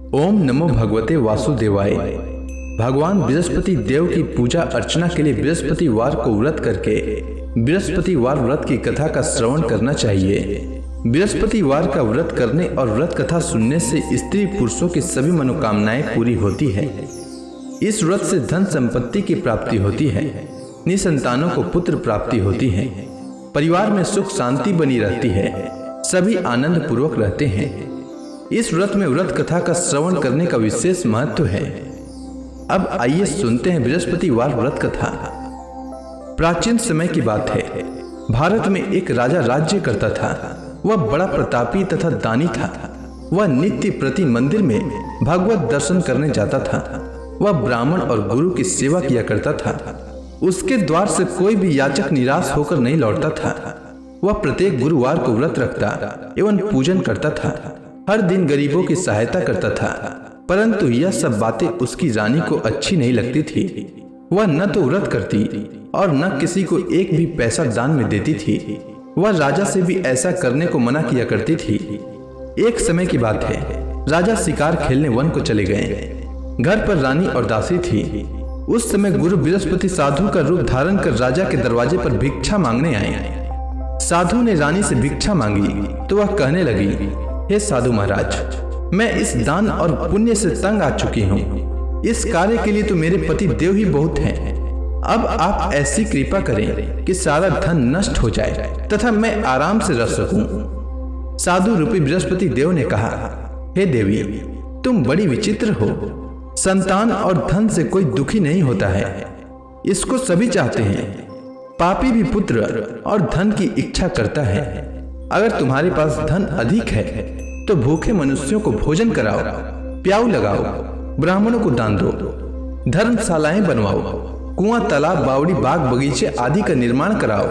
ओम नमो भगवते वासुदेवाय। भगवान बृहस्पति देव की पूजा अर्चना के लिए बृहस्पतिवार को व्रत करके बृहस्पतिवार व्रत की कथा का श्रवण करना चाहिए। बृहस्पतिवार का व्रत करने और व्रत कथा सुनने से स्त्री पुरुषों की सभी मनोकामनाएं पूरी होती है। इस व्रत से धन संपत्ति की प्राप्ति होती है, निसंतानों को पुत्र प्राप्ति होती है, परिवार में सुख शांति बनी रहती है, सभी आनंद पूर्वक रहते हैं। इस व्रत में व्रत कथा का श्रवण करने का विशेष महत्व है। अब आइए सुनते हैं बृहस्पतिवार व्रत कथा। प्राचीन समय की बात है। भारत में एक राजा राज्य करता था। वह बड़ा प्रतापी तथा दानी था। वह नित्य प्रति मंदिर में भगवत दर्शन करने जाता था। वह ब्राह्मण और गुरु की सेवा किया करता था। उसके द्वार से कोई भी याचक निराश होकर नहीं लौटता था। वह प्रत्येक गुरुवार को व्रत रखता एवं पूजन करता था। हर दिन गरीबों की सहायता करता था। परंतु यह सब बातें उसकी रानी को अच्छी नहीं लगती थी। वह न तो व्रत करती और न किसी को एक भी पैसा दान में देती थी। वह राजा से भी ऐसा करने को मना किया करती थी। एक समय की बात है। राजा शिकार खेलने वन को चले गए। घर पर रानी और दासी थी। उस समय गुरु बृहस्पति साधु का रूप धारण कर राजा के दरवाजे पर भिक्षा मांगने आए। साधु ने रानी से भिक्षा मांगी तो वह कहने लगी, हे साधु महाराज, मैं इस दान और पुण्य से तंग आ चुकी हूँ। इस कार्य के लिए तो मेरे पति देव ही बहुत हैं। अब आप ऐसी कृपा करें कि सारा धन नष्ट हो जाए तथा मैं आराम से रह सकूं। साधु रूपी बृहस्पति देव ने कहा, हे देवी, तुम बड़ी विचित्र हो। संतान और धन से कोई दुखी नहीं होता है, इसको सभी चाहते हैं। पापी भी पुत्र और धन की इच्छा करता है। अगर तुम्हारे पास धन अधिक है तो भूखे मनुष्यों को भोजन कराओ, प्याऊ लगाओ, ब्राह्मणों को दान दो, धर्मशालाएं बनवाओ, कुआं, तालाब, बावड़ी, बाग, बगीचे आदि का निर्माण कराओ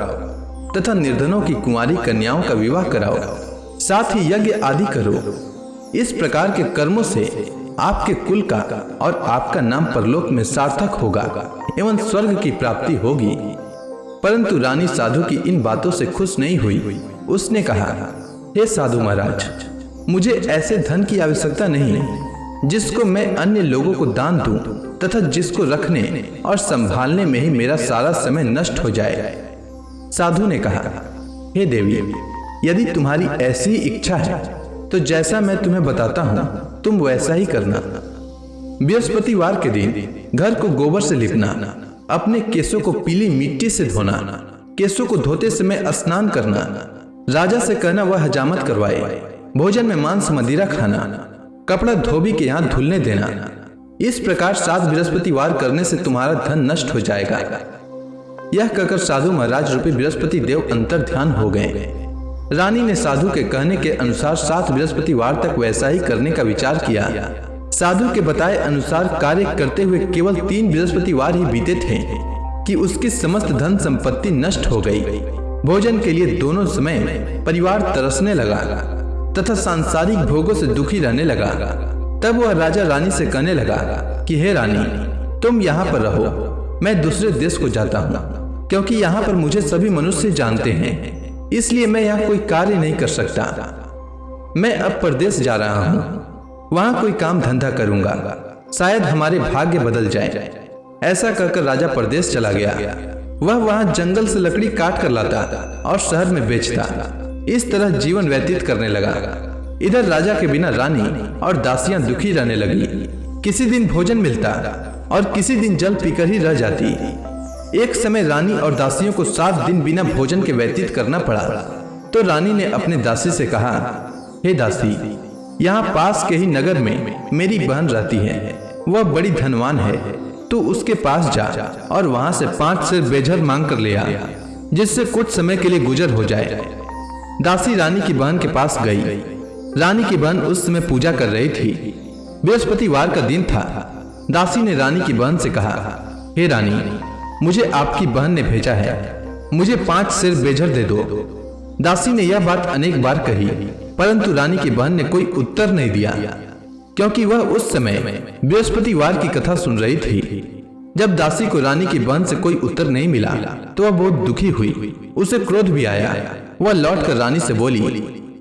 तथा निर्धनों की कुंवारी कन्याओं का विवाह कराओ, साथ ही यज्ञ आदि करो। इस प्रकार के कर्मों से आपके कुल का और आपका नाम परलोक में सार्थक होगा एवं स्वर्ग की प्राप्ति होगी। परंतु रानी साधु की इन बातों से खुश नहीं हुई। उसने कहा, हे साधु महाराज, मुझे ऐसे धन की आवश्यकता नहीं जिसको मैं अन्य लोगों को दान दूं तथा जिसको रखने और संभालने में ही मेरा सारा समय नष्ट हो जाए। साधु ने कहा, हे देवी, यदि तुम्हारी ऐसी इच्छा है तो जैसा मैं तुम्हें बताता हूँ तुम वैसा ही करना। बृहस्पतिवार के दिन घर को गोबर से लिपना, अपने केसों को पीली मिट्टी से धोना, केसों को धोते समय स्नान करना, राजा से कहना वह हजामत करवाए, भोजन में मांस मदिरा खाना, कपड़ा धोबी के यहाँ धुलने देना। इस प्रकार 7 बृहस्पतिवार करने से तुम्हारा धन नष्ट हो जाएगा। यह कहकर साधु महाराज रूपी बृहस्पति देव अंतर ध्यान हो गए। रानी ने साधु के कहने के अनुसार 7 बृहस्पतिवार तक वैसा ही करने का विचार किया। साधु के बताए अनुसार कार्य करते हुए केवल 3 बृहस्पतिवार ही बीते थे कि उसकी समस्त धन संपत्ति नष्ट हो गई। भोजन के लिए दोनों समय परिवार तरसने लगा तथा सांसारिक भोगों से दुखी रहने लगा। तब वह राजा रानी से कहने लगा कि हे रानी, तुम यहाँ पर रहो, मैं दूसरे देश को जाता हूँ, क्योंकि यहाँ पर मुझे सभी मनुष्य जानते हैं, इसलिए मैं यहाँ कोई कार्य नहीं कर सकता। मैं अब परदेश जा रहा हूँ, वहाँ कोई काम धंधा करूंगा, शायद हमारे भाग्य बदल जाए। ऐसा कहकर राजा परदेश चला गया। वह वहाँ जंगल से लकड़ी काट कर लाता और शहर में बेचता। इस तरह जीवन व्यतीत करने लगा। इधर राजा के बिना रानी और दासियां दुखी रहने लगी। किसी दिन भोजन मिलता और किसी दिन जल पीकर ही रह जाती। एक समय रानी और दासियों को 7 दिन बिना भोजन के व्यतीत करना पड़ा। तो रानी ने अपने दासी से कहा, हे दासी, यहाँ पास के ही नगर में मेरी बहन रहती है, वह बड़ी धनवान है, तू उसके पास जा और वहां से 5 सेर बेझर मांग कर ले आ, जिससे कुछ समय के लिए गुजर हो जाए। दासी रानी की बहन के पास गई। रानी की बहन उस समय पूजा कर रही थी। बृहस्पतिवार का दिन था। दासी ने रानी की बहन से कहा, हे रानी, मुझे आपकी बहन ने भेजा है, मुझे 5 सेर बेझर दे दो। दासी ने यह बात अनेक बार कही, परंतु रानी की बहन ने कोई उत्तर नहीं दिया, क्योंकि वह उस समय बृहस्पतिवार की कथा सुन रही थी। जब दासी को रानी की बहन से कोई उत्तर नहीं मिला तो वह बहुत दुखी हुई। उसे क्रोध भी आया। वह लौटकर रानी से बोली,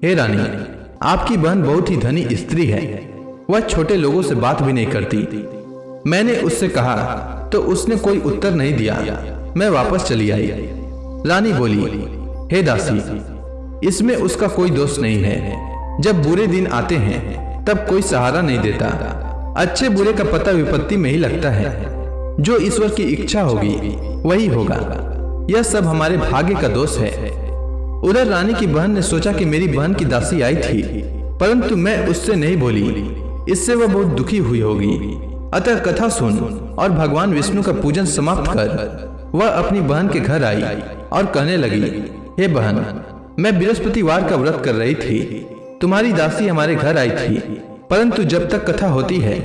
हे रानी, आपकी बहन बहुत ही धनी स्त्री है, वह छोटे लोगों से बात भी नहीं करती। मैंने उससे कहा तो उसने कोई उत्तर नहीं दिया। मैं वापस चली आई। रानी बोली, हे दासी, इसमें उसका कोई दोष नहीं है। जब बुरे दिन आते हैं तब कोई सहारा नहीं देता। अच्छे बुरे का पता विपत्ति में ही लगता है। जो ईश्वर की इच्छा होगी वही होगा। यह सब हमारे भाग्य का दोष है। उधर रानी की बहन ने सोचा कि मेरी बहन की दासी आई थी, परंतु मैं उससे नहीं बोली। इससे वह बहुत दुखी हुई होगी। अतः कथा सुन और भगवान विष्णु का पूजन समाप्त कर वह अपनी बहन के घर आई और कहने लगी, हे बहन, मैं बृहस्पतिवार का व्रत कर रही थी। तुम्हारी दासी हमारे घर आई थी, परंतु जब तक कथा होती है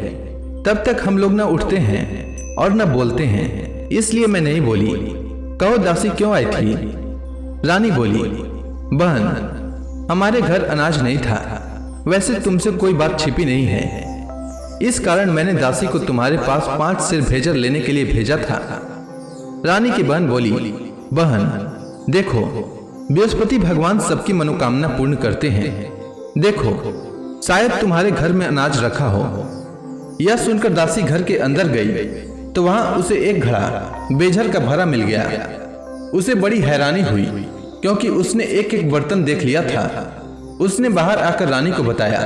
तब तक हम लोग न उठते हैं और न बोलते हैं, इसलिए मैं नहीं बोली। कहो दासी क्यों आई थी? रानी बोली, बहन, हमारे घर अनाज नहीं था। वैसे तुमसे कोई बात छिपी नहीं है। इस कारण मैंने दासी को तुम्हारे पास 5 सिर भेजर लेने के लिए भेजा था। रानी की बहन बोली, बहन देखो, बृहस्पति भगवान सबकी मनोकामना पूर्ण करते हैं। देखो, शायद तुम्हारे घर में अनाज रखा हो। यह सुनकर दासी घर के अंदर गई तो वहां उसे एक घड़ा बेझर का भरा मिल गया। उसे बड़ी हैरानी हुई क्योंकि उसने एक एक बर्तन देख लिया था। उसने बाहर आकर रानी को बताया।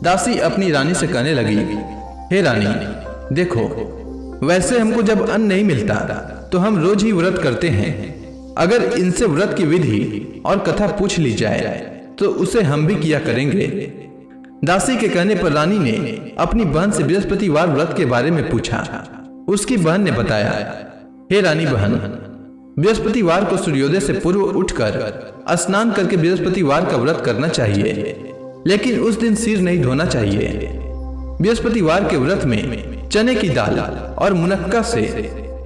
दासी अपनी रानी से कहने लगी, हे रानी, देखो, वैसे हमको जब अन्न नहीं मिलता तो हम रोज ही व्रत करते हैं। अगर इनसे व्रत की विधि और कथा पूछ ली जाए तो उसे हम भी किया करेंगे। दासी के कहने पर रानी ने अपनी बहन से बृहस्पतिवार व्रत के बारे में पूछा। उसकी बहन ने बताया, हे रानी बहन, बृहस्पतिवार को सूर्योदय से पूर्व उठकर स्नान करके बृहस्पतिवार का व्रत करना चाहिए, लेकिन उस दिन सिर नहीं धोना चाहिए। बृहस्पतिवार के व्रत में चने की दाल और मुनक्का से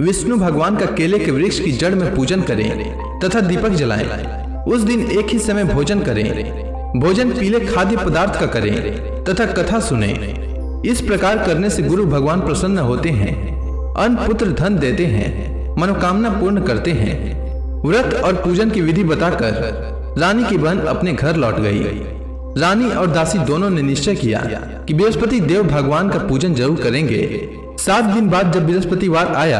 विष्णु भगवान का केले के वृक्ष की जड़ में पूजन करें तथा दीपक जलाएं। उस दिन एक ही समय भोजन करें। भोजन पीले खाद्य पदार्थ का करें तथा कथा सुने। इस प्रकार करने से गुरु भगवान प्रसन्न होते हैं, अन्न पुत्र धन देते हैं, मनोकामना पूर्ण करते हैं। व्रत और पूजन की विधि बताकर रानी की बहन अपने घर लौट गई। रानी और दासी दोनों ने निश्चय किया कि बृहस्पति देव भगवान का पूजन जरूर करेंगे। 7 दिन बाद जब बृहस्पतिवार आया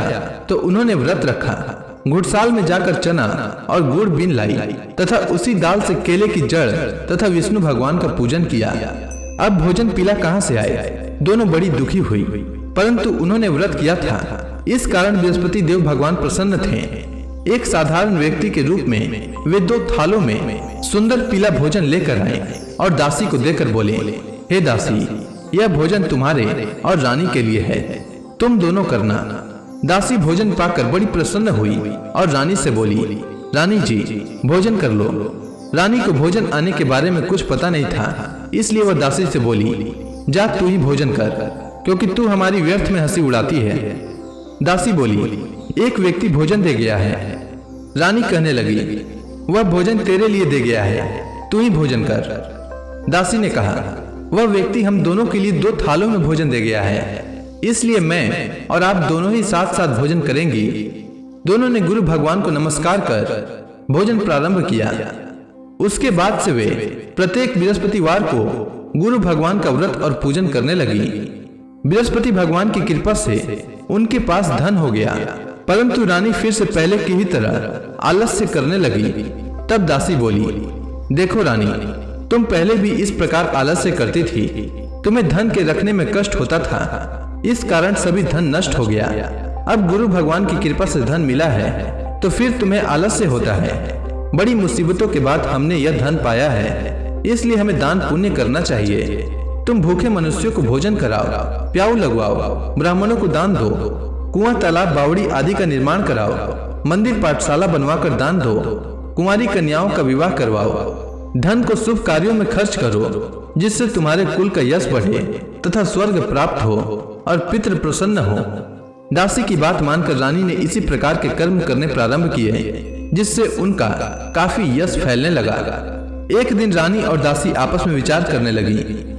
तो उन्होंने व्रत रखा। घुड़साल में जाकर चना और गुड़ बीन लाई तथा उसी दाल से केले की जड़ तथा विष्णु भगवान का पूजन किया। अब भोजन पीला कहाँ से आए? दोनों बड़ी दुखी हुई, परंतु उन्होंने व्रत किया था, इस कारण बृहस्पति देव भगवान प्रसन्न थे। एक साधारण व्यक्ति के रूप में वे 2 थालों में सुंदर पीला भोजन लेकर आए और दासी को देकर बोले, हे दासी, यह भोजन तुम्हारे और रानी के लिए है, तुम दोनों करना। दासी भोजन पाकर बड़ी प्रसन्न हुई और रानी से बोली, रानी जी, भोजन कर लो। रानी को भोजन आने के बारे में कुछ पता नहीं था, इसलिए वह दासी से बोली, जा तू ही भोजन कर, क्योंकि तू हमारी व्यर्थ में हंसी उड़ाती है। दासी बोली, एक व्यक्ति भोजन दे गया है। रानी कहने लगी, वह भोजन तेरे लिए दे गया है, तू ही भोजन कर। दासी ने कहा, वह व्यक्ति हम दोनों के लिए 2 थालों में भोजन दे गया है, इसलिए मैं और आप दोनों ही साथ साथ भोजन करेंगी। दोनों ने गुरु भगवान को नमस्कार कर भोजन प्रारंभ किया। उसके बाद से वे प्रत्येक बृहस्पतिवार को गुरु भगवान का व्रत और पूजन करने लगी। बृहस्पति भगवान की कृपा से उनके पास धन हो गया, परंतु रानी फिर से पहले की ही तरह आलस्य करने लगी। तब दासी बोली, देखो रानी, तुम पहले भी इस प्रकार आलस्य करती थी। तुम्हें धन के रखने में कष्ट होता था, इस कारण सभी धन नष्ट हो गया। अब गुरु भगवान की कृपा से धन मिला है तो फिर तुम्हें आलस्य होता है। बड़ी मुसीबतों के बाद हमने यह धन पाया है, इसलिए हमें दान पुण्य करना चाहिए। तुम भूखे मनुष्यों को भोजन कराओ, प्याऊ लगवाओ, ब्राह्मणों को दान दो, कुआं तालाब बावड़ी आदि का निर्माण कराओ, मंदिर पाठशाला बनवाकर दान दो, कुंवारी कन्याओं का विवाह करवाओ। धन को शुभ कार्यों में खर्च करो, जिससे तुम्हारे कुल का यश बढ़े तथा स्वर्ग प्राप्त हो और पितृ प्रसन्न हो। दासी की बात मानकर रानी ने इसी प्रकार के कर्म करने प्रारंभ किए, जिससे उनका काफी यश फैलने लगा। एक दिन रानी और दासी आपस में विचार करने लगी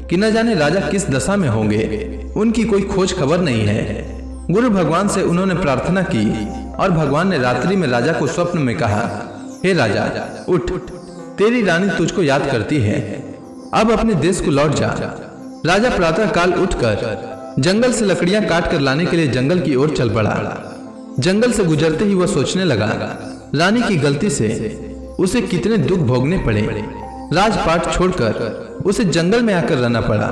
कि न जाने राजा किस दशा में होंगे, उनकी कोई खोज खबर नहीं है। गुरु भगवान से उन्होंने प्रार्थना की और भगवान ने रात्रि में राजा को स्वप्न में कहा, हे राजा, उठ, तेरी रानी तुझको याद करती है, अब अपने देश को लौट जा। राजा प्रातः काल उठकर जंगल से लकड़ियां काट कर लाने के लिए जंगल की ओर चल पड़ा। जंगल से गुजरते ही वह सोचने लगा, रानी की गलती से उसे कितने दुख भोगने पड़े। राजपाट छोड़कर उसे जंगल में आकर रहना पड़ा।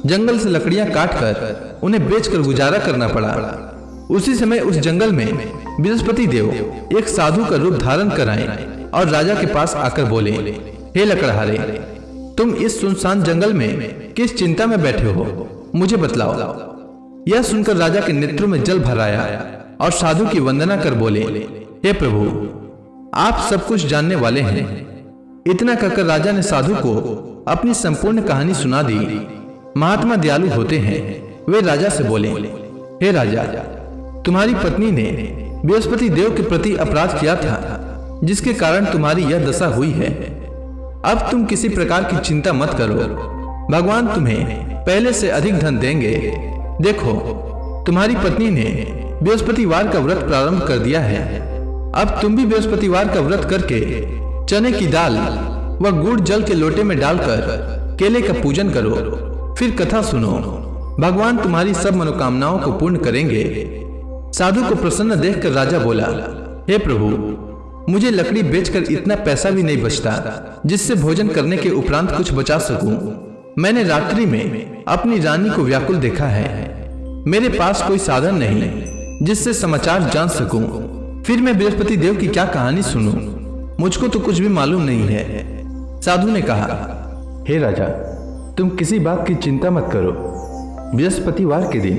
जंगल से लकड़ियां काटकर उन्हें बेचकर गुजारा करना पड़ा। उसी समय उस जंगल में बृहस्पति देव एक साधु का रूप धारण कर आए और राजा के पास आकर बोले, हे लकड़हारे, तुम इस सुनसान जंगल में किस चिंता में बैठे हो, मुझे बतलाओ। यह सुनकर राजा के नेत्रों में जल भर आया और साधु की वंदना कर बोले, हे प्रभु, आप सब कुछ जानने वाले हैं। इतना कहकर राजा ने साधु को अपनी संपूर्ण कहानी सुना दी। महात्मा दयालु होते हैं। वे राजा से बोले, हे राजा, तुम्हारी पत्नी ने बृहस्पति देव के प्रति अपराध किया था, जिसके कारण तुम्हारी यह दशा हुई है। अब तुम किसी प्रकार की चिंता मत करो, भगवान तुम्हें पहले से अधिक धन देंगे। देखो, तुम्हारी पत्नी ने बृहस्पतिवार का व्रत प्रारंभ कर दिया है। अब तुम भी बृहस्पतिवार का व्रत करके चने की दाल व गुड़ जल के लोटे में डालकर केले का पूजन करो, फिर कथा सुनो। भगवान तुम्हारी सब मनोकामनाओं को पूर्ण करेंगे। साधु को प्रसन्न देखकर राजा बोला, हे प्रभु, मुझे लकड़ी बेचकर इतना पैसा भी नहीं बचता जिससे भोजन करने के उपरांत कुछ बचा सकूं। मैंने रात्रि में अपनी रानी को व्याकुल देखा है। मेरे पास कोई साधन नहीं जिससे समाचार जान सकूं। फिर मैं बृहस्पति देव की क्या कहानी सुनूं? मुझको तो कुछ भी मालूम नहीं है। साधु ने कहा, हे राजा, तुम किसी बात की चिंता मत करो। बृहस्पतिवार के दिन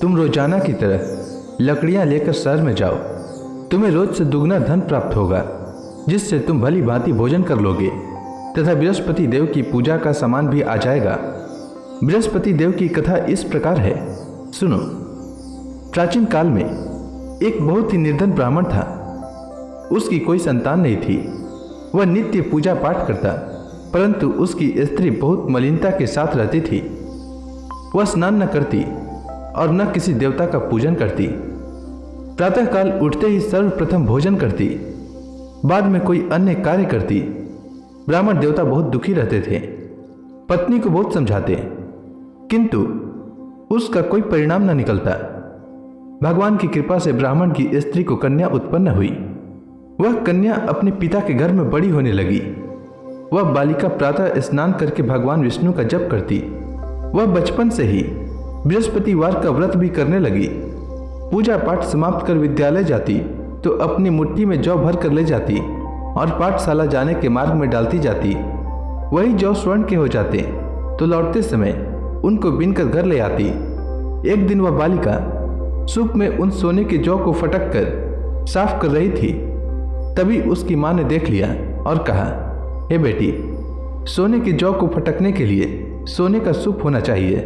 तुम रोजाना की तरह लकड़ियां लेकर शहर में जाओ। तुम्हें रोज से दुगना धन प्राप्त होगा, जिससे तुम भली भांति भोजन कर लोगे तथा बृहस्पति देव की पूजा का सामान भी आ जाएगा। बृहस्पति देव की कथा इस प्रकार है, सुनो। प्राचीन काल में एक बहुत ही निर्धन ब्राह्मण था। उसकी कोई संतान नहीं थी। वह नित्य पूजा पाठ करता, परंतु उसकी स्त्री बहुत मलिनता के साथ रहती थी। वह स्नान न करती और न किसी देवता का पूजन करती। प्रातःकाल उठते ही सर्वप्रथम भोजन करती, बाद में कोई अन्य कार्य करती। ब्राह्मण देवता बहुत दुखी रहते थे। पत्नी को बहुत समझाते, किंतु उसका कोई परिणाम न निकलता। भगवान की कृपा से ब्राह्मण की स्त्री को कन्या उत्पन्न हुई। वह कन्या अपने पिता के घर में बड़ी होने लगी। वह बालिका प्रातः स्नान करके भगवान विष्णु का जप करती। वह बचपन से ही बृहस्पतिवार का व्रत भी करने लगी। पूजा पाठ समाप्त कर विद्यालय जाती तो अपनी मुट्ठी में जौ भर कर ले जाती और पाठशाला जाने के मार्ग में डालती जाती। वही जौ स्वर्ण के हो जाते तो लौटते समय उनको बीनकर घर ले आती। एक दिन वह बालिका सूप में उन सोने के जौ को फटक कर साफ कर रही थी। तभी उसकी मां ने देख लिया और कहा, हे बेटी, सोने के जौ को फटकने के लिए सोने का सूप होना चाहिए।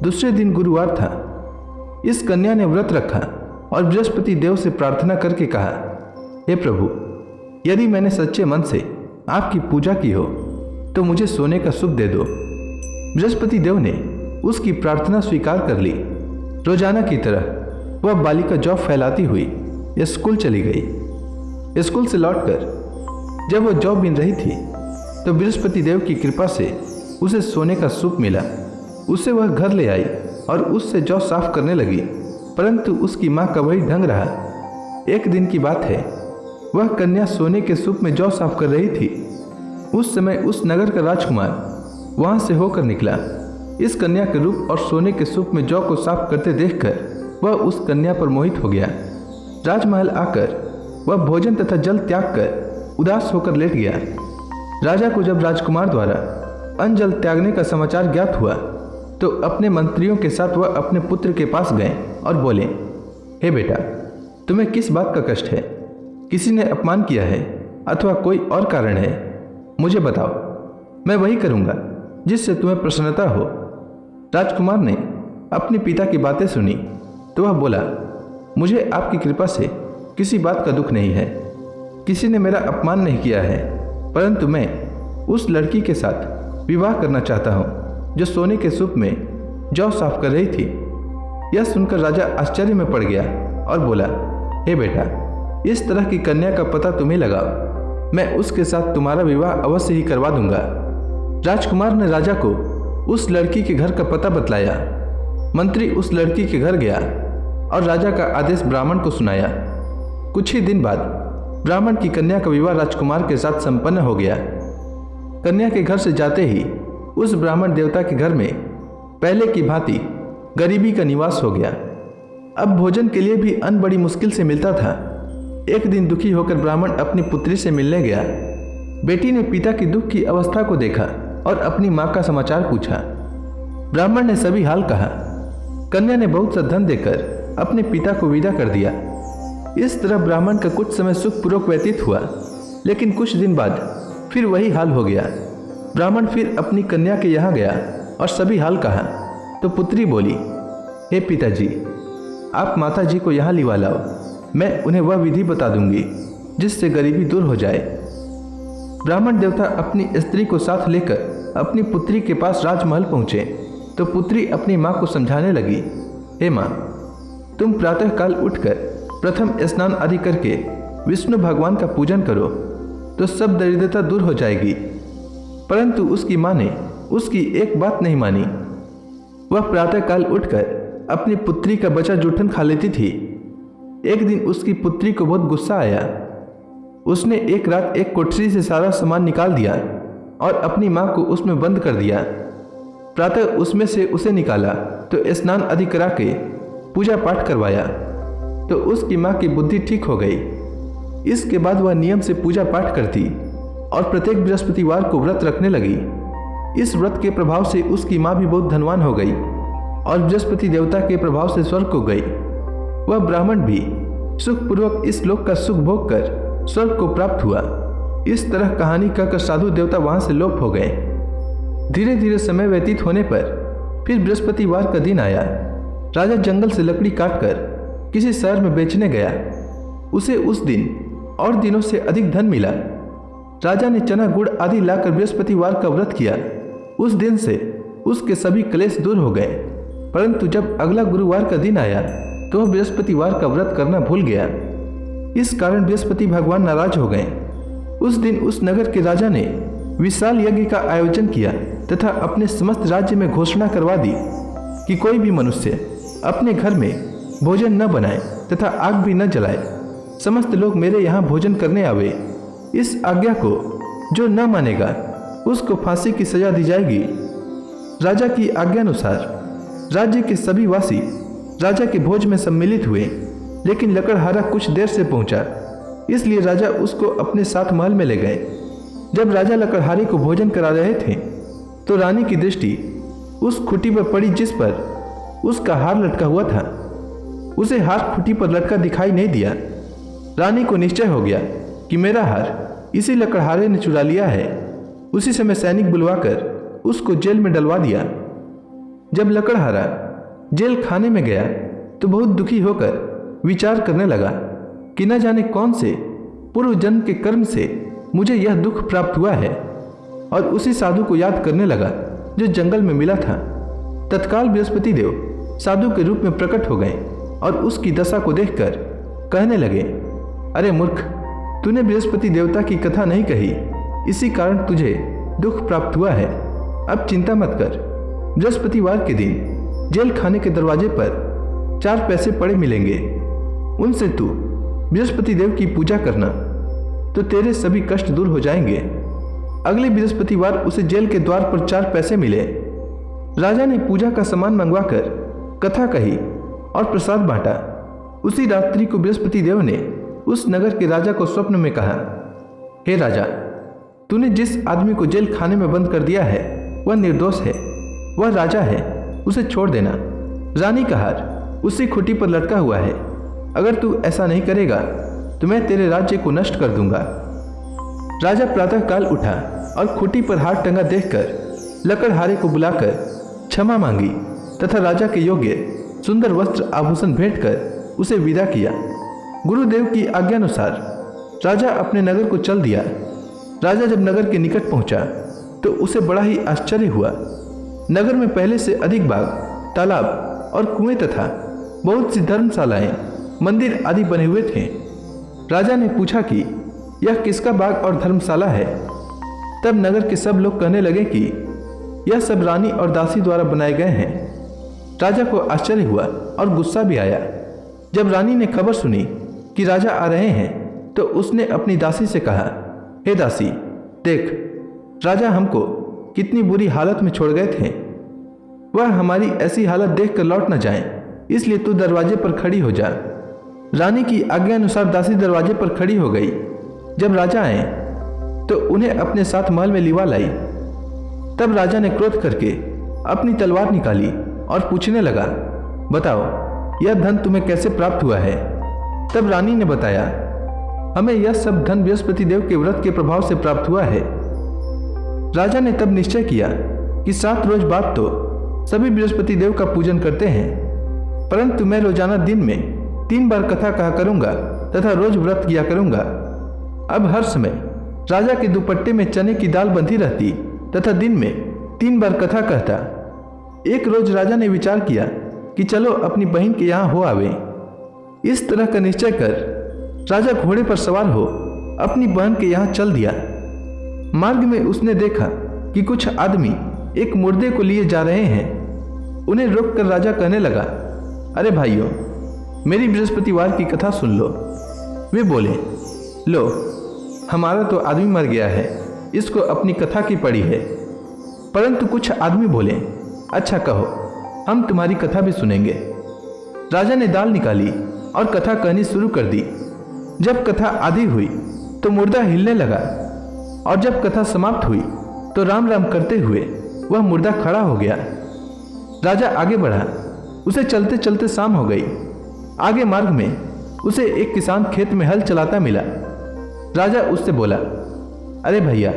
दूसरे दिन गुरुवार था। इस कन्या ने व्रत रखा और बृहस्पति देव से प्रार्थना करके कहा, हे प्रभु, यदि मैंने सच्चे मन से आपकी पूजा की हो तो मुझे सोने का सूप दे दो। बृहस्पति देव ने उसकी प्रार्थना स्वीकार कर ली। रोजाना की तरह वह बालिका जौ फैलाती हुई स्कूल चली गई। स्कूल से लौटकर जब वह जौ बीन रही थी तो बृहस्पति देव की कृपा से उसे सोने का सूप मिला। उसे वह घर ले आई और उससे जौ साफ करने लगी, परंतु उसकी मां का वही ढंग रहा। एक दिन की बात है, वह कन्या सोने के सूप में जौ साफ कर रही थी। उस समय उस नगर का राजकुमार वहां से होकर निकला। इस कन्या के रूप और सोने के सूप में जौ को साफ करते देखकर वह उस कन्या पर मोहित हो गया। राजमहल आकर वह भोजन तथा जल त्याग कर उदास होकर लेट गया। राजा को जब राजकुमार द्वारा अन्न जल त्यागने का समाचार ज्ञात हुआ तो अपने मंत्रियों के साथ वह अपने पुत्र के पास गए और बोले, हे बेटा, तुम्हें किस बात का कष्ट है? किसी ने अपमान किया है अथवा कोई और कारण है? मुझे बताओ, मैं वही करूँगा जिससे तुम्हें प्रसन्नता हो। राजकुमार ने अपने पिता की बातें सुनी तो वह बोला, मुझे आपकी कृपा से किसी बात का दुख नहीं है। किसी ने मेरा अपमान नहीं किया है, परंतु मैं उस लड़की के साथ विवाह करना चाहता हूँ जो सोने के सूप में जौ साफ कर रही थी। यह सुनकर राजा आश्चर्य में पड़ गया और बोला, हे बेटा, इस तरह की कन्या का पता तुम्हें लगाओ। मैं उसके साथ तुम्हारा विवाह अवश्य ही करवा दूंगा। राजकुमार ने राजा को उस लड़की के घर का पता बतलाया। मंत्री उस लड़की के घर गया और राजा का आदेश ब्राह्मण को सुनाया। कुछ ही दिन बाद ब्राह्मण की कन्या का विवाह राजकुमार के साथ संपन्न हो गया। कन्या के घर से जाते ही उस ब्राह्मण देवता के घर में पहले की भांति गरीबी का निवास हो गया। अब भोजन के लिए भी अन्न बड़ी मुश्किल से मिलता था। एक दिन दुखी होकर ब्राह्मण अपनी पुत्री से मिलने गया। बेटी ने पिता की दुख की अवस्था को देखा और अपनी माँ का समाचार पूछा। ब्राह्मण ने सभी हाल कहा। कन्या ने बहुत सा धन देकर अपने पिता को विदा कर दिया। इस तरह ब्राह्मण का कुछ समय सुखपूर्वक व्यतीत हुआ, लेकिन कुछ दिन बाद फिर वही हाल हो गया। ब्राह्मण फिर अपनी कन्या के यहाँ गया और सभी हाल कहा तो पुत्री बोली, हे पिताजी, आप माता जी को यहाँ लिवा लाओ, मैं उन्हें वह विधि बता दूंगी जिससे गरीबी दूर हो जाए। ब्राह्मण देवता अपनी स्त्री को साथ लेकर अपनी पुत्री के पास राजमहल पहुँचे तो पुत्री अपनी माँ को समझाने लगी, हे माँ, तुम प्रातःकाल उठकर प्रथम स्नान आदि करके विष्णु भगवान का पूजन करो तो सब दरिद्रता दूर हो जाएगी। परंतु उसकी माँ ने उसकी एक बात नहीं मानी। वह प्रातःकाल उठकर अपनी पुत्री का बचा जूठन खा लेती थी। एक दिन उसकी पुत्री को बहुत गुस्सा आया। उसने एक रात एक कोठरी से सारा सामान निकाल दिया और अपनी माँ को उसमें बंद कर दिया। प्रातः उसमें से उसे निकाला तो स्नान आदि करा के पूजा पाठ करवाया तो उसकी माँ की बुद्धि ठीक हो गई। इसके बाद वह नियम से पूजा पाठ करती और प्रत्येक बृहस्पतिवार को व्रत रखने लगी। इस व्रत के प्रभाव से उसकी माँ भी बहुत धनवान हो गई और बृहस्पति देवता के प्रभाव से स्वर्ग को गई। वह ब्राह्मण भी सुखपूर्वक इस लोक का सुख भोग कर स्वर्ग को प्राप्त हुआ। इस तरह कहानी कहकर साधु देवता वहां से लोप हो गए। धीरे धीरे समय व्यतीत होने पर फिर बृहस्पतिवार का दिन आया। राजा जंगल से लकड़ी काटकर किसी शहर में बेचने गया। उसे उस दिन और दिनों से अधिक धन मिला। राजा ने चना गुड़ आदि लाकर बृहस्पतिवार का व्रत किया। उस दिन से उसके सभी क्लेश दूर हो गए। परंतु जब अगला गुरुवार का दिन आया तो वह बृहस्पतिवार का व्रत करना भूल गया। इस कारण बृहस्पति भगवान नाराज हो गए। उस दिन उस नगर के राजा ने विशाल यज्ञ का आयोजन किया तथा अपने समस्त राज्य में घोषणा करवा दी कि कोई भी मनुष्य अपने घर में भोजन न बनाए तथा आग भी न जलाए। समस्त लोग मेरे यहाँ भोजन करने आवे। इस आज्ञा को जो न मानेगा उसको फांसी की सजा दी जाएगी। राजा की आज्ञानुसार राज्य के सभी वासी राजा के भोज में सम्मिलित हुए, लेकिन लकड़हारा कुछ देर से पहुंचा, इसलिए राजा उसको अपने साथ महल में ले गए। जब राजा लकड़हारे को भोजन करा रहे थे तो रानी की दृष्टि उस खुटी पर पड़ी जिस पर उसका हार लटका हुआ था। उसे हार खुटी पर लटका दिखाई नहीं दिया। रानी को निश्चय हो गया कि मेरा हार इसी लकड़हारे ने चुरा लिया है। उसी समय सैनिक बुलवाकर उसको जेल में डलवा दिया। जब लकड़हारा जेल खाने में गया तो बहुत दुखी होकर विचार करने लगा कि न जाने कौन से पूर्व जन्म के कर्म से मुझे यह दुख प्राप्त हुआ है, और उसी साधु को याद करने लगा जो जंगल में मिला था। तत्काल बृहस्पति देव साधु के रूप में प्रकट हो गए और उसकी दशा को देखकर कहने लगे, अरे मूर्ख, तूने बृहस्पति देवता की कथा नहीं कही, इसी कारण तुझे दुख प्राप्त हुआ है। अब चिंता मत कर। बृहस्पतिवार के दिन जेल खाने के दरवाजे पर 4 पैसे पड़े मिलेंगे। उनसे तू बृहस्पति देव की पूजा करना तो तेरे सभी कष्ट दूर हो जाएंगे। अगले बृहस्पतिवार उसे जेल के द्वार पर 4 पैसे मिले। राजा ने पूजा का सामान मंगवाकर कथा कही और प्रसाद बांटा। उसी रात्रि को बृहस्पति देव ने उस नगर के राजा को स्वप्न में कहा, हे राजा, तूने जिस आदमी को जेल खाने में बंद कर दिया है वह निर्दोष है, वह राजा है, उसे छोड़ देना। रानी का हार उसी खुटी पर लटका हुआ है। अगर तू ऐसा नहीं करेगा तो मैं तेरे राज्य को नष्ट कर दूंगा। राजा प्रातःकाल उठा और खुटी पर हार टंगा देखकर लकड़हारे को बुलाकर क्षमा मांगी तथा राजा के योग्य सुंदर वस्त्र आभूषण भेंट कर उसे विदा किया। गुरुदेव की आज्ञानुसार राजा अपने नगर को चल दिया। राजा जब नगर के निकट पहुंचा तो उसे बड़ा ही आश्चर्य हुआ। नगर में पहले से अधिक बाग, तालाब और कुएं तथा बहुत सी धर्मशालाएं, मंदिर आदि बने हुए थे। राजा ने पूछा कि यह किसका बाग और धर्मशाला है। तब नगर के सब लोग कहने लगे कि यह सब रानी और दासी द्वारा बनाए गए हैं। राजा को आश्चर्य हुआ और गुस्सा भी आया। जब रानी ने खबर सुनी कि राजा आ रहे हैं तो उसने अपनी दासी से कहा, हे दासी, देख, राजा हमको कितनी बुरी हालत में छोड़ गए थे। वह हमारी ऐसी हालत देखकर लौट न जाएं, इसलिए तू दरवाजे पर खड़ी हो जा। रानी की आज्ञा अनुसार दासी दरवाजे पर खड़ी हो गई। जब राजा आए तो उन्हें अपने साथ महल में लिवा लाई। तब राजा ने क्रोध करके अपनी तलवार निकाली और पूछने लगा, बताओ, यह धन तुम्हें कैसे प्राप्त हुआ है? तब रानी ने बताया, हमें यह सब धन बृहस्पति देव के व्रत के प्रभाव से प्राप्त हुआ है। राजा ने तब निश्चय किया कि 7 रोज बाद तो सभी बृहस्पति देव का पूजन करते हैं, परंतु मैं रोजाना दिन में 3 बार कथा कहा करूंगा तथा रोज व्रत किया करूंगा। अब हर समय राजा के दुपट्टे में चने की दाल बंधी रहती तथा दिन में 3 बार कथा कहता। एक रोज राजा ने विचार किया कि चलो अपनी बहन के यहाँ हो आवे। इस तरह का निश्चय कर राजा घोड़े पर सवार हो अपनी बहन के यहाँ चल दिया। मार्ग में उसने देखा कि कुछ आदमी एक मुर्दे को लिए जा रहे हैं। उन्हें रोककर राजा कहने लगा, अरे भाइयों, मेरी बृहस्पतिवार की कथा सुन लो। वे बोले, लो, हमारा तो आदमी मर गया है, इसको अपनी कथा की पड़ी है। परंतु कुछ आदमी बोले, अच्छा कहो, हम तुम्हारी कथा भी सुनेंगे। राजा ने दाल निकाली और कथा कहनी शुरू कर दी। जब कथा आधी हुई तो मुर्दा हिलने लगा और जब कथा समाप्त हुई तो राम राम करते हुए वह मुर्दा खड़ा हो गया। राजा आगे बढ़ा। उसे चलते चलते शाम हो गई। आगे मार्ग में उसे एक किसान खेत में हल चलाता मिला। राजा उससे बोला, अरे भैया,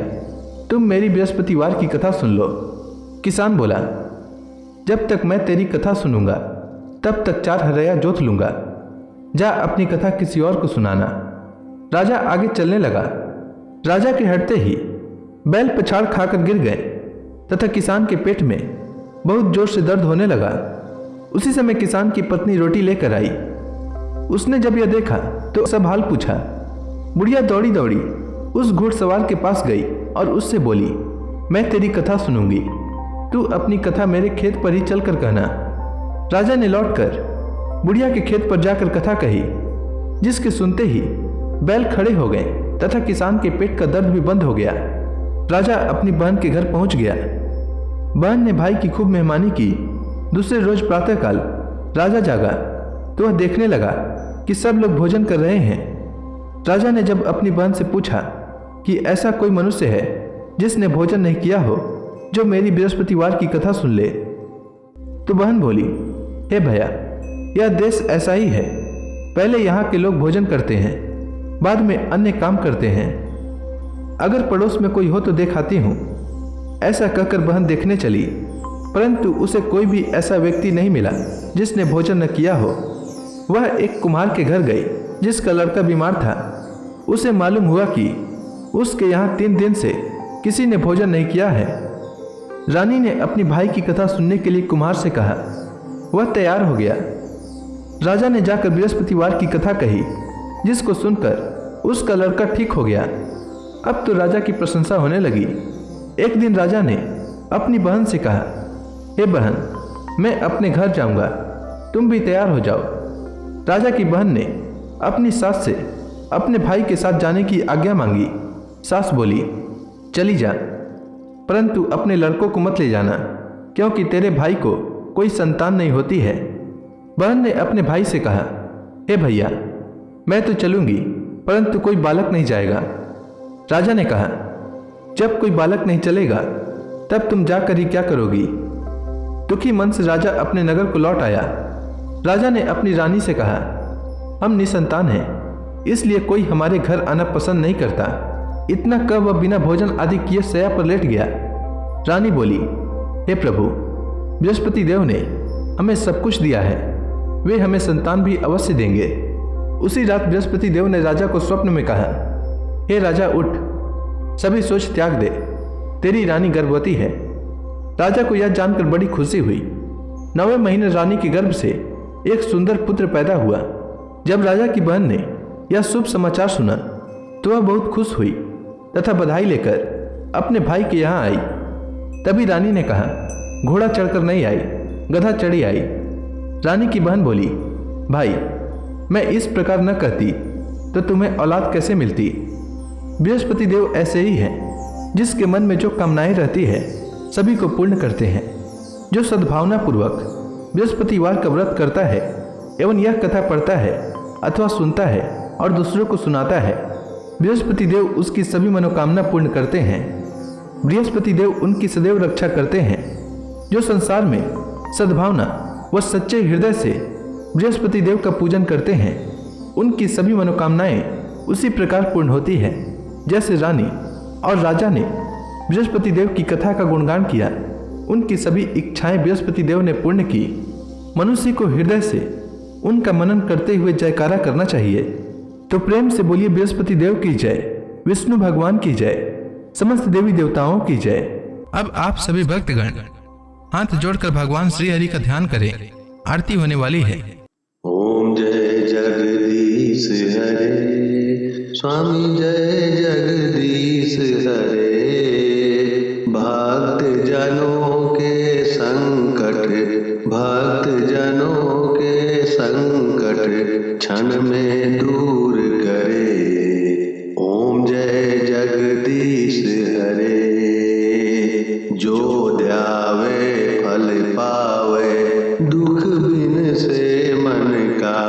तुम मेरी बृहस्पतिवार की कथा सुन लो। किसान बोला, जब तक मैं तेरी कथा सुनूंगा तब तक 4 हरया जोत लूंगा। जा अपनी कथा किसी और को सुनाना। राजा आगे चलने लगा। राजा के हटते ही बैल पछाड़ खाकर गिर गए तथा किसान के पेट में बहुत जोर से दर्द होने लगा। उसी समय किसान की पत्नी रोटी लेकर आई। उसने जब यह देखा तो सब हाल पूछा। बुढ़िया दौड़ी दौड़ी उस घुड़सवार के पास गई और उससे बोली, मैं तेरी कथा सुनूंगी, तू अपनी कथा मेरे खेत पर ही चलकर कहना। राजा ने लौटकर बुढ़िया के खेत पर जाकर कथा कही, जिसके सुनते ही बैल खड़े हो गए तथा किसान के पेट का दर्द भी बंद हो गया। राजा अपनी बहन के घर पहुंच गया। बहन ने भाई की खूब मेहमानी की। दूसरे रोज प्रातःकाल राजा जागा तो वह देखने लगा कि सब लोग भोजन कर रहे हैं। राजा ने जब अपनी बहन से पूछा कि ऐसा कोई मनुष्य है जिसने भोजन नहीं किया हो, जो मेरी बृहस्पतिवार की कथा सुन ले, तो बहन बोली, हे भैया, यह देश ऐसा ही है। पहले यहाँ के लोग भोजन करते हैं, बाद में अन्य काम करते हैं। अगर पड़ोस में कोई हो तो दिखाती हूँ। ऐसा कहकर बहन देखने चली, परंतु उसे कोई भी ऐसा व्यक्ति नहीं मिला जिसने भोजन न किया हो। वह एक कुम्हार के घर गई जिसका लड़का बीमार था। उसे मालूम हुआ कि उसके यहाँ 3 दिन से किसी ने भोजन नहीं किया है। रानी ने अपनी भाई की कथा सुनने के लिए कुम्हार से कहा। वह तैयार हो गया। राजा ने जाकर बृहस्पतिवार की कथा कही, जिसको सुनकर उसका लड़का ठीक हो गया। अब तो राजा की प्रशंसा होने लगी। एक दिन राजा ने अपनी बहन से कहा, हे बहन, मैं अपने घर जाऊंगा, तुम भी तैयार हो जाओ। राजा की बहन ने अपनी सास से अपने भाई के साथ जाने की आज्ञा मांगी। सास बोली, चली जा, परंतु अपने लड़कों को मत ले जाना, क्योंकि तेरे भाई को कोई संतान नहीं होती है। बहन ने अपने भाई से कहा, हे भैया, मैं तो चलूंगी, परंतु कोई बालक नहीं जाएगा। राजा ने कहा, जब कोई बालक नहीं चलेगा तब तुम जाकर ही क्या करोगी? दुखी मन से राजा अपने नगर को लौट आया। राजा ने अपनी रानी से कहा, हम निसंतान हैं, इसलिए कोई हमारे घर आना पसंद नहीं करता। इतना कह वह बिना भोजन आदि किए शैया पर लेट गया। रानी बोली, हे प्रभु, बृहस्पति देव ने हमें सब कुछ दिया है, वे हमें संतान भी अवश्य देंगे। उसी रात बृहस्पति देव ने राजा को स्वप्न में कहा, हे राजा, उठ, सभी सोच त्याग दे, तेरी रानी गर्भवती है। राजा को यह जानकर बड़ी खुशी हुई। 9वें महीने रानी के गर्भ से एक सुंदर पुत्र पैदा हुआ। जब राजा की बहन ने यह शुभ समाचार सुना तो वह बहुत खुश हुई तथा बधाई लेकर अपने भाई के यहाँ आई। तभी रानी ने कहा, घोड़ा चढ़कर नहीं आई, गधा चढ़ी आई। रानी की बहन बोली, भाई मैं इस प्रकार न कहती तो तुम्हें औलाद कैसे मिलती। बृहस्पति देव ऐसे ही हैं, जिसके मन में जो कामनाएं रहती है सभी को पूर्ण करते हैं। जो सद्भावना पूर्वक बृहस्पतिवार का व्रत करता है एवं यह कथा पढ़ता है अथवा सुनता है और दूसरों को सुनाता है, बृहस्पति देव उसकी सभी मनोकामना पूर्ण करते हैं। बृहस्पति देव उनकी सदैव रक्षा करते हैं। जो संसार में सद्भावना व सच्चे हृदय से बृहस्पति देव का पूजन करते हैं, उनकी सभी मनोकामनाएं उसी प्रकार पूर्ण होती है जैसे रानी और राजा ने बृहस्पति देव की कथा का गुणगान किया। उनकी सभी इच्छाएं बृहस्पति देव ने पूर्ण की। मनुष्य को हृदय से उनका मनन करते हुए जयकारा करना चाहिए। तो प्रेम से बोलिए, बृहस्पति देव की जय, विष्णु भगवान की जय, समस्त देवी देवताओं की जय। अब आप सभी भक्तगण हाथ जोड़कर भगवान श्री हरि का ध्यान करें। आरती होने वाली है। ओम जय जगदीश हरे, स्वामी जय जगदीश हरे। भक्त जनों के संकट, भक्त जनों के संकट क्षण में दूर करे। ओम जय जगदीश हरे। जो ध्यावे फल पावे, दुख बिन से मन का,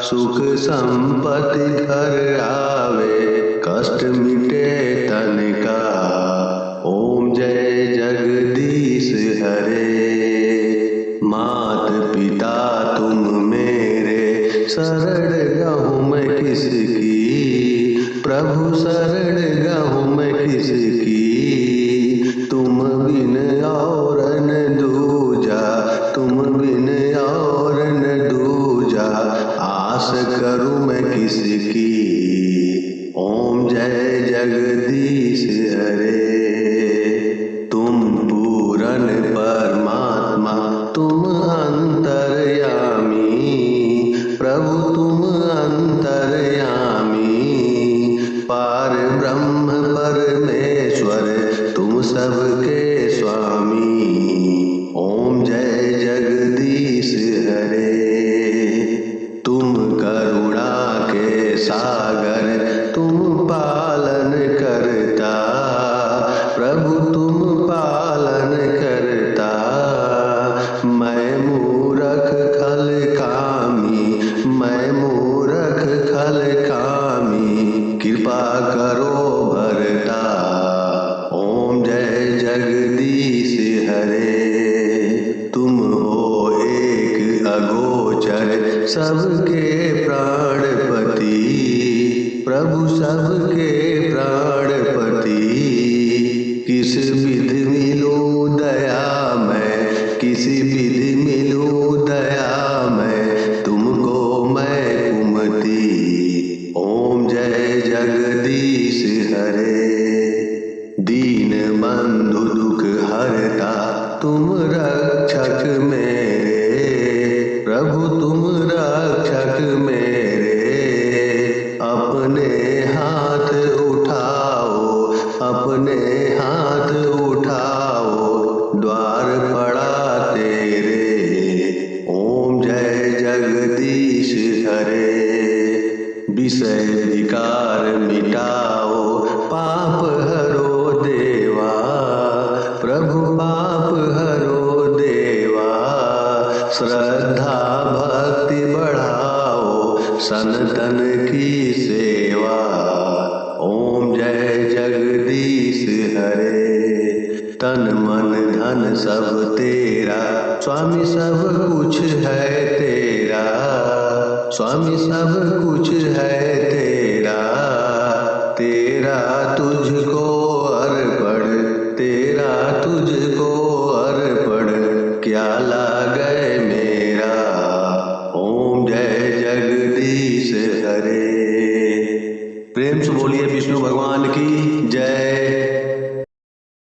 सुख संपत्ति घर आवे, कष्ट मिटे तन का। ओम जय जगदीश हरे। मात पिता तुम मेरे, शरण गहूँ मैं किसकी, प्रभु शरण गहूँ मैं किसकी। तुम बिन और न दूजा, तुम बिन और न दूजा, आस करूँ मैं किसकी। ओम जय जगदीश हरे। तुम पूरन परमात्मा, तुम अंतर्यामी, प्रभु तुम अंतर्यामी। पार ब्रह्म परमेश्वर, तुम सबके स्वामी। ओम जय जगदीश हरे। तुम करुणा के सागर, तुम पालन करता, प्रभु तुम पालन करता। मैं मूरख खल कामी, मैं मूरख खल कामी, कृपा करो भरता। ओम जय जगदीश हरे। तुम हो एक अगोचर, सबके प्राणपति, प्रभु सबके प्राणपति। किस विधि मिलूं दया मैं, किसी विधि मिलूं दया मैं, तुमको मैं कुमति। ओम जय जगदीश हरे। दीन बंधु दुख हरता, तुम रक्षक मेरे, प्रभु तुम रक्षक मेरे। अपने हाथ उठाओ, अपने हाथ उठाओ, द्वार पड़ा तेरे। ओम जय जगदीश हरे। विषय विकार मिटाओ, पाप हरो देवा, प्रभु पाप हरो देवा। श्रद्धा भक्ति बढ़ाओ, सनातन की सेवा। ओम जय जगदीश हरे। तन मन धन सब तेरा, स्वामी सब कुछ है तेरा, स्वामी सब कुछ है